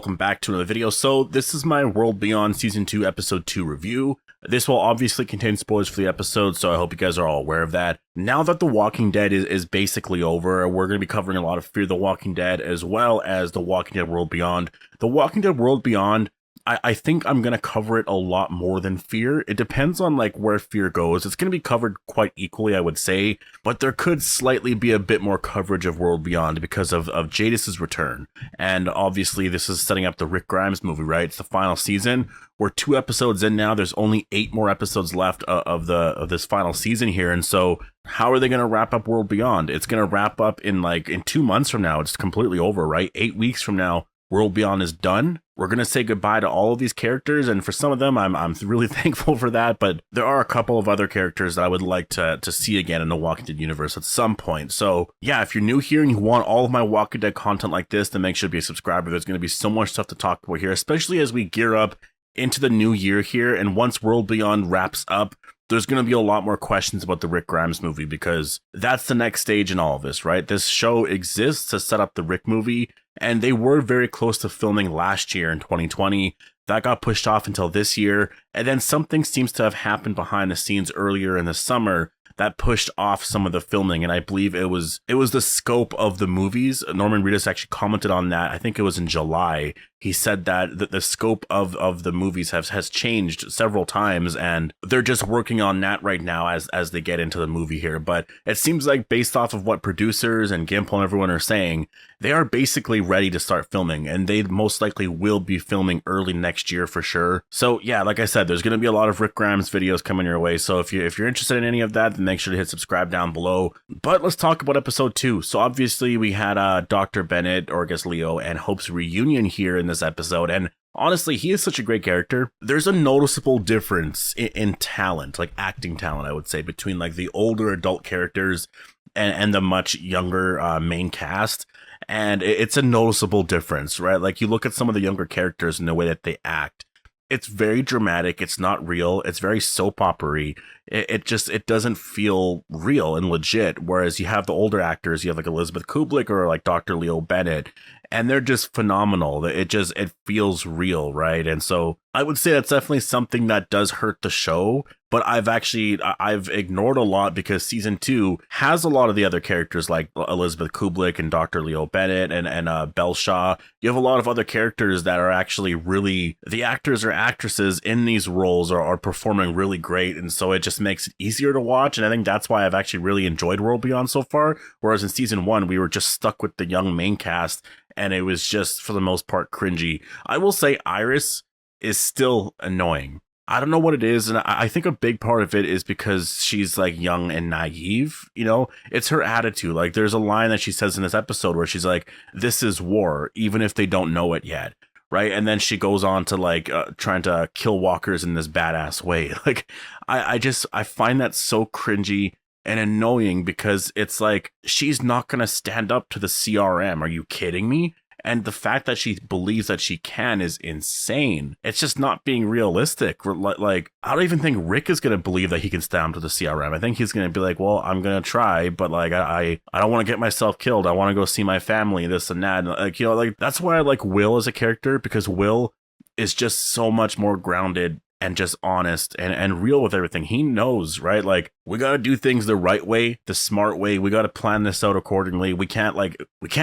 welcome back to another video. So this is my World Beyond Season 2 Episode 2 review. This will obviously contain spoilers for the episode, so I hope you guys are all aware of that. Now that The Walking Dead is basically over, we're going to be covering a lot of Fear the Walking Dead as well as The Walking Dead World Beyond. The Walking Dead World Beyond, I think I'm going to cover it a lot more than Fear. It depends on like where Fear goes. It's going to be covered quite equally, I would say, but there could slightly be a bit more coverage of World Beyond because of Jadis's return. And obviously this is setting up the Rick Grimes movie, right? It's the final season. We're 2 episodes in now. There's only 8 more episodes left of this final season here. And so how are they going to wrap up World Beyond? It's going to wrap up in 2 months from now. It's completely over, right? 8 weeks from now, World Beyond is done. We're going to say goodbye to all of these characters, and for some of them, I'm really thankful for that, but there are a couple of other characters that I would like to see again in the Walking Dead universe at some point. So yeah, if you're new here and you want all of my Walking Dead content like this, then make sure to be a subscriber. There's going to be so much stuff to talk about here, especially as we gear up into the new year here, and once World Beyond wraps up, there's going to be a lot more questions about the Rick Grimes movie because that's the next stage in all of this, right? This show exists to set up the Rick movie, and they were very close to filming last year in 2020. That got pushed off until this year, and then something seems to have happened behind the scenes earlier in the summer that pushed off some of the filming, and I believe it was the scope of the movies. Norman Reedus actually commented on that. I think it was in July. He said that the scope of the movies has changed several times, and they're just working on that right now as they get into the movie here. But it seems like based off of what producers and Gimple and everyone are saying, they are basically ready to start filming, and they most likely will be filming early next year for sure. So yeah, like I said, there's going to be a lot of Rick Grimes videos coming your way. So if you're interested in any of that, then make sure to hit subscribe down below. But let's talk about episode 2. So obviously we had Dr. Bennett, or I guess Leo, and Hope's reunion here in this episode, and honestly, he is such a great character. There's a noticeable difference in talent, like acting talent, I would say, between like the older adult characters and the much younger main cast. And it's a noticeable difference, right? Like you look at some of the younger characters and the way that they act. It's very dramatic. It's not real. It's very soap opera-y. It doesn't feel real and legit. Whereas you have the older actors, you have like Elizabeth Kublik or like Dr. Leo Bennett, and they're just phenomenal. It feels real, right? And so I would say that's definitely something that does hurt the show, but I've ignored a lot because season 2 has a lot of the other characters like Elizabeth Kublik and Dr. Leo Bennett and Belle Shaw. You have a lot of other characters that are actually really, the actors or actresses in these roles are performing really great, and so it just makes it easier to watch, and I think that's why I've actually really enjoyed World Beyond so far, whereas in season 1 we were just stuck with the young main cast, and it was just for the most part cringy. I will say Iris is still annoying. I don't know what it is, and I think a big part of it is because she's like young and naive, you know? It's her attitude. Like there's a line that she says in this episode where she's like, "This is war, even if they don't know it yet." Right? And then she goes on to like trying to kill walkers in this badass way. Like I find that so cringy and annoying because it's like, she's not going to stand up to the CRM. Are you kidding me? And the fact that she believes that she can is insane. It's just not being realistic. Like, I don't even think Rick is going to believe that he can stand up to the CRM. I think he's going to be like, well, I'm going to try, but like, I don't want to get myself killed. I want to go see my family, this and that. And like, you know, like that's why I like Will as a character, because Will is just so much more grounded and just honest and real with everything. He knows, right? Like, we got to do things the right way, the smart way. We got to plan this out accordingly. We can't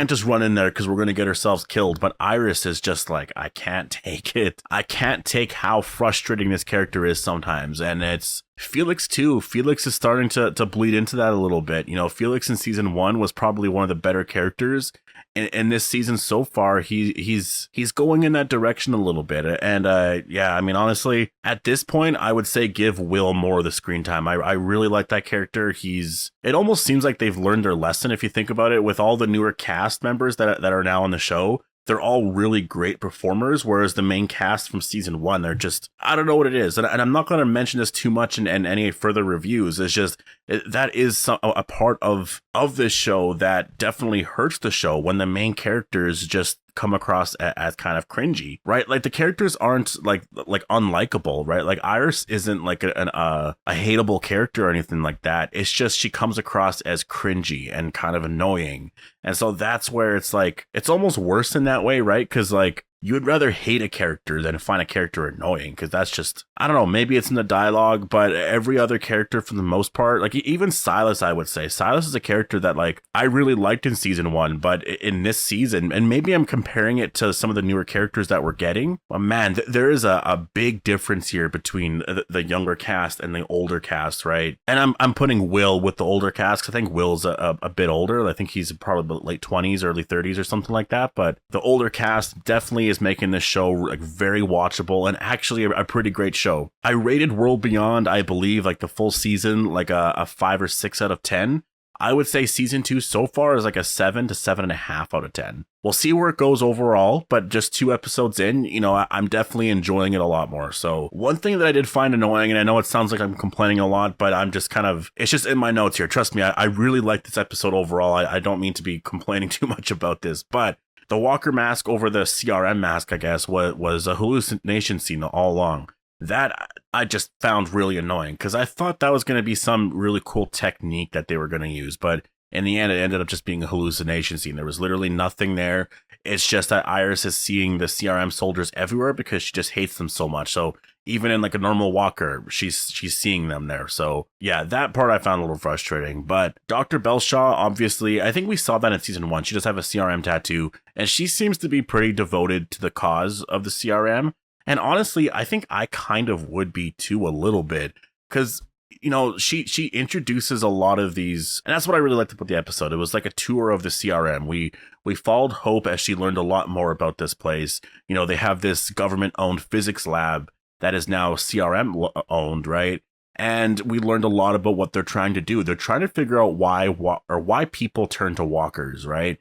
just run in there because we're going to get ourselves killed. But Iris is just like, I can't take it. I can't take how frustrating this character is sometimes. And it's Felix too. Felix is starting to bleed into that a little bit. You know, Felix in season 1 was probably one of the better characters. In this season so far, he's going in that direction a little bit. And yeah, I mean, honestly, at this point, I would say give Will more of the screen time. I really like that character. It almost seems like they've learned their lesson if you think about it, with all the newer cast members that are now on the show. They're all really great performers, whereas the main cast from season 1, they're just, I don't know what it is. And I'm not going to mention this too much in any further reviews. It's just, that is a part of this show that definitely hurts the show when the main characters just come across as kind of cringy, right? Like the characters aren't like unlikable, right? Like Iris isn't like a hateable character or anything like that. It's just she comes across as cringy and kind of annoying. And so that's where it's like, it's almost worse in that way, right? Because like you would rather hate a character than find a character annoying, because that's just, I don't know, maybe it's in the dialogue, but every other character for the most part, like even Silas, I would say Silas is a character that like I really liked in season 1, but in this season, and maybe I'm comparing it to some of the newer characters that we're getting, but man, there is a big difference here between the younger cast and the older cast, right? And I'm putting Will with the older cast, 'cause I think Will's a bit older. I think he's probably late 20s, early 30s or something like that, but the older cast definitely is making this show like very watchable and actually a pretty great show. I rated World Beyond, I believe, like the full season, like a 5 or 6 out of 10. I would say season 2 so far is like a 7 to 7.5 out of 10. We'll see where it goes overall, but just 2 episodes in, you know, I'm definitely enjoying it a lot more. So one thing that I did find annoying, and I know it sounds like I'm complaining a lot, but I'm just kind of, it's just in my notes here. Trust me, I really like this episode overall. I don't mean to be complaining too much about this, but the Walker mask over the CRM mask, I guess, was a hallucination scene all along. That I just found really annoying, because I thought that was going to be some really cool technique that they were going to use, but in the end it ended up just being a hallucination scene. There was literally nothing there. It's just that Iris is seeing the CRM soldiers everywhere because she just hates them so much. So even in like a normal walker, she's seeing them there. So yeah, that part I found a little frustrating. But Dr. Belshaw, obviously, I think we saw that in season 1. She does have a CRM tattoo, and she seems to be pretty devoted to the cause of the CRM. And honestly, I think I kind of would be too, a little bit, because, you know, she introduces a lot of these, and that's what I really liked about the episode. It was like a tour of the CRM. We followed Hope as she learned a lot more about this place. You know, they have this government-owned physics lab that is now CRM owned, right? And we learned a lot about what they're trying to do. They're trying to figure out why people turn to walkers, right?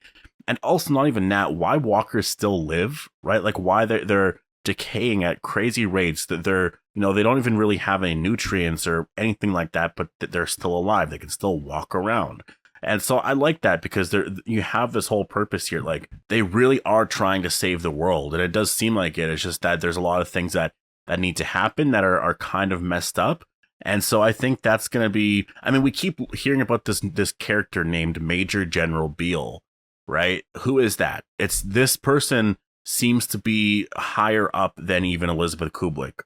And also, not even that, why walkers still live, right? Like why they're decaying at crazy rates, that they're, you know, they don't even really have any nutrients or anything like that, but they're still alive. They can still walk around. And so I like that, because you have this whole purpose here. Like they really are trying to save the world. And it does seem like it. It's just that there's a lot of things that need to happen that are kind of messed up. And so I think that's going to be, I mean, we keep hearing about this character named Major General Beale, right? Who is that? It's this person seems to be higher up than even Elizabeth Kublek.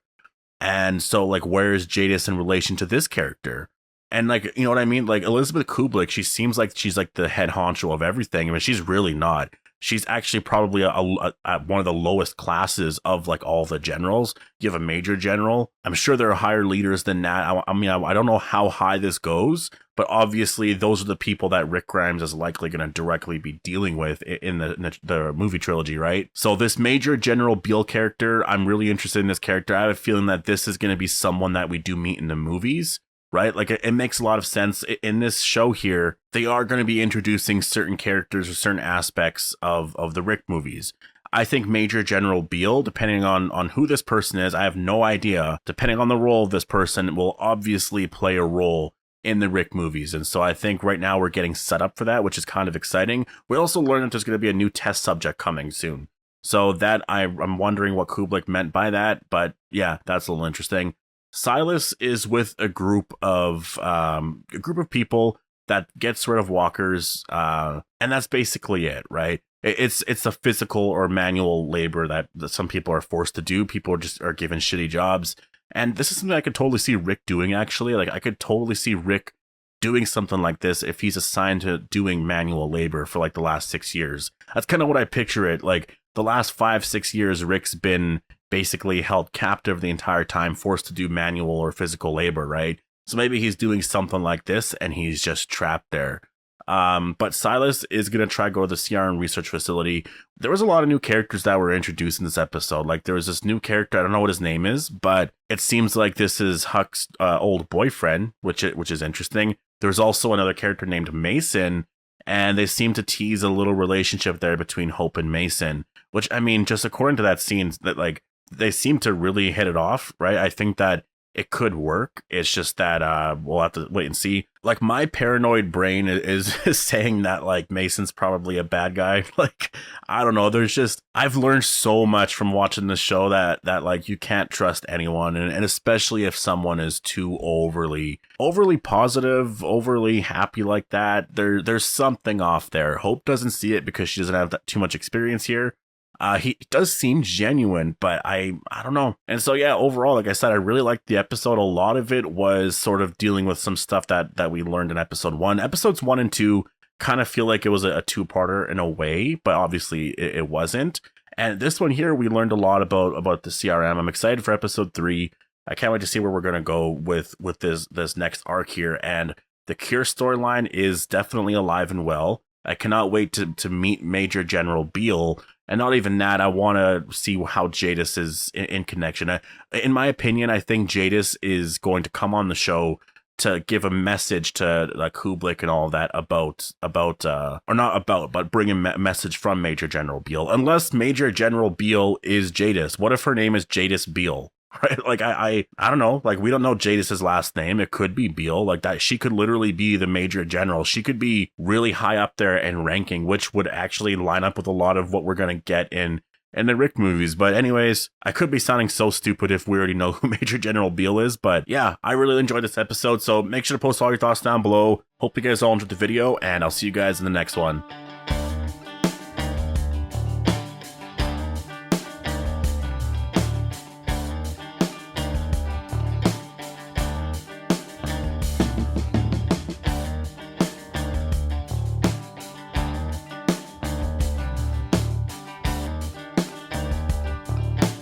And so like, where is Jadis in relation to this character? And like, you know what I mean? Like Elizabeth Kublek, she seems like she's like the head honcho of everything. I mean, she's really not. She's actually probably at one of the lowest classes of like all the generals. You have a major general. I'm sure there are higher leaders than that. I mean, I don't know how high this goes, but obviously those are the people that Rick Grimes is likely going to directly be dealing with in the movie trilogy, right? So this Major General Beale character, I'm really interested in this character. I have a feeling that this is going to be someone that we do meet in the movies, right? Like it makes a lot of sense. In this show here, they are going to be introducing certain characters or certain aspects of the Rick movies. I think Major General Beale, depending on who this person is, I have no idea. Depending on the role of this person, will obviously play a role in the Rick movies. And so I think right now we're getting set up for that, which is kind of exciting. We also learned that there's going to be a new test subject coming soon. So that I'm wondering what Kublek meant by that. But yeah, that's a little interesting. Silas is with a group of people that gets rid of walkers, and that's basically it, right? It's a physical or manual labor that some people are forced to do. People just are given shitty jobs, and this is something I could totally see Rick doing. Actually, like I could totally see Rick doing something like this if he's assigned to doing manual labor for like the last 6 years. That's kind of what I picture it. Like the last 5-6 years, Rick's been basically held captive the entire time, forced to do manual or physical labor, right? So maybe he's doing something like this and he's just trapped there. But Silas is going to try to go to the CRM research facility. There was a lot of new characters that were introduced in this episode. Like there was this new character, I don't know what his name is, but it seems like this is Huck's old boyfriend, which is interesting. There's also another character named Mason, and they seem to tease a little relationship there between Hope and Mason, which, I mean, just according to that scene, that like they seem to really hit it off, right? I think that it could work. It's just that we'll have to wait and see. Like my paranoid brain is saying that like Mason's probably a bad guy. Like, I don't know. There's just, I've learned so much from watching this show that like you can't trust anyone. And especially if someone is too overly positive, overly happy like that, there's something off there. Hope doesn't see it because she doesn't have too much experience here. He does seem genuine, but I don't know. And so yeah, overall, like I said, I really liked the episode. A lot of it was sort of dealing with some stuff that we learned in episode 1. Episodes 1 and 2 kind of feel like it was a two-parter in a way, but obviously it wasn't. And this one here, we learned a lot about the CRM. I'm excited for episode 3. I can't wait to see where we're gonna go with this next arc here. And the Cure storyline is definitely alive and well. I cannot wait to meet Major General Beale. And not even that, I want to see how Jadis is in connection. In my opinion, I think Jadis is going to come on the show to give a message to like Kublai and all of that about or not about, but bring a message from Major General Beale. Unless Major General Beale is Jadis. What if her name is Jadis Beale? Right? Like I don't know. Like we don't know Jadis's last name. It could be Beale. Like that, she could literally be the Major General. She could be really high up there in ranking, which would actually line up with a lot of what we're gonna get in the Rick movies. But anyways, I could be sounding so stupid if we already know who Major General Beale is. But yeah, I really enjoyed this episode. So make sure to post all your thoughts down below. Hope you guys all enjoyed the video, and I'll see you guys in the next one.